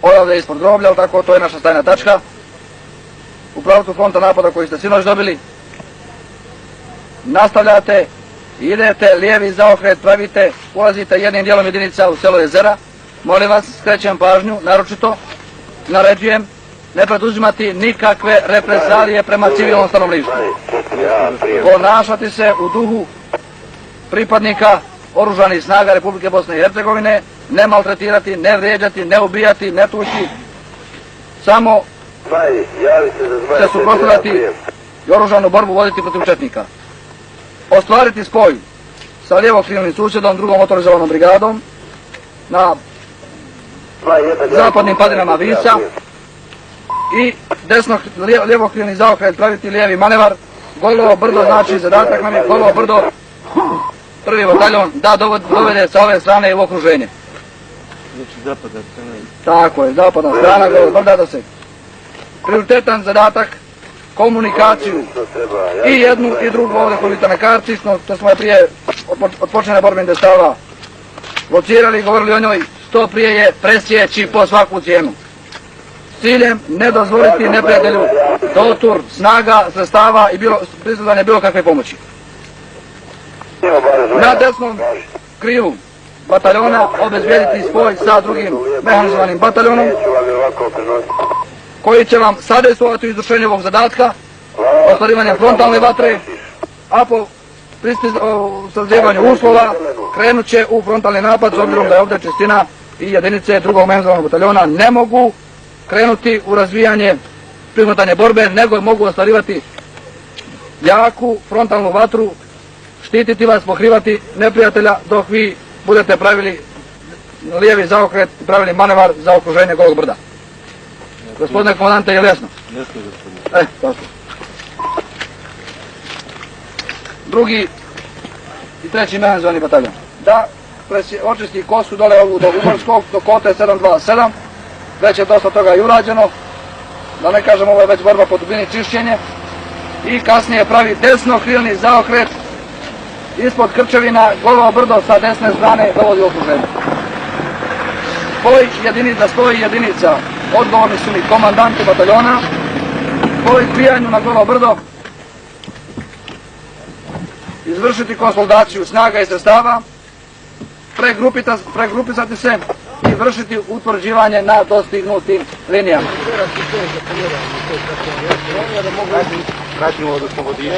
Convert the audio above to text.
odavde ispod groblja, tako, to je naša stajna tačka. U pravcu fronta napada koji ste sinoć dobili. Nastavljate, idete, lijevi zaokret pravite, ulazite jednim dijelom jedinica u selo Jezera. Molim vas, skrećem pažnju, naročito, naređujem, ne preduzimati nikakve represalije prema civilnom stanovništvu. Ponašati se u duhu pripadnika oružanih snaga Republike Bosne i Hercegovine, ne maltretirati, ne vrijeđati, ne ubijati, ne tući, samo se suprotstavljati i oružanu borbu voditi protiv četnika. Ostvariti spoj sa lijevokrilnim susjedom, drugom motorizovanom brigadom na zapadnim padinama Visa i lijevokrilni zaokret praviti lijevi manevar. Golovo brdo, znači zadatak nam je Golovo brdo, prvi bataljon, da dovede sa ove strane u okruženje. Znači zapadna strana. Tako je, zapadna strana Golovo brda, da se prioritetan zadatak, komunikaciju i jednu i drugu ovdje koju vidite na karti, što smo je prije od počinjene borbenih dejstava locirali i govorili o njoj, što prije je presjeći po svaku cijenu. S ciljem ne dozvoliti neprijatelju dotur snaga, sredstava i pristizanje bilo kakve pomoći. Na desnom krilu bataljona obezbijediti spoj sa drugim mehanizovanim bataljonom koji će vam sadejstvovati u izvršenju ovog zadatka, ostvarivanjem frontalne vatre, a po sazrijevanju uslova krenut će u frontalni napad, s obzirom da je ovdje čistina i jedinice drugog mehanizovanog bataljona ne mogu krenuti u razvijanje prihvatanje borbe, nego mogu ostvarivati jaku frontalnu vatru, štititi vas, pokrivati neprijatelja dok vi budete pravili lijevi zaokret, pravili manevar za okruženje Golog brda. Gospodine komandante, je li jasno? Jasno, gospodine. Tako. Drugi i treći mehanizovani bataljon. Da očisti kosu dole ovu do Umorskog, do Kote 727, već je dosta toga i urađeno, da ne kažem, ovo je već borba po dubini, čišćenje, i kasnije pravi desnokrilni zaokret ispod Krčevina, Golovo brdo sa desne strane dovodi u okruženje. Za spoj jedinica odgovorni su mi komandanti bataljona, po izbijanju na Golovo brdo izvršiti konsolidaciju snaga i sredstava, pregrupisati se i vršiti utvrđivanje na dostignutim linijama. Pratimo od oslobodišu.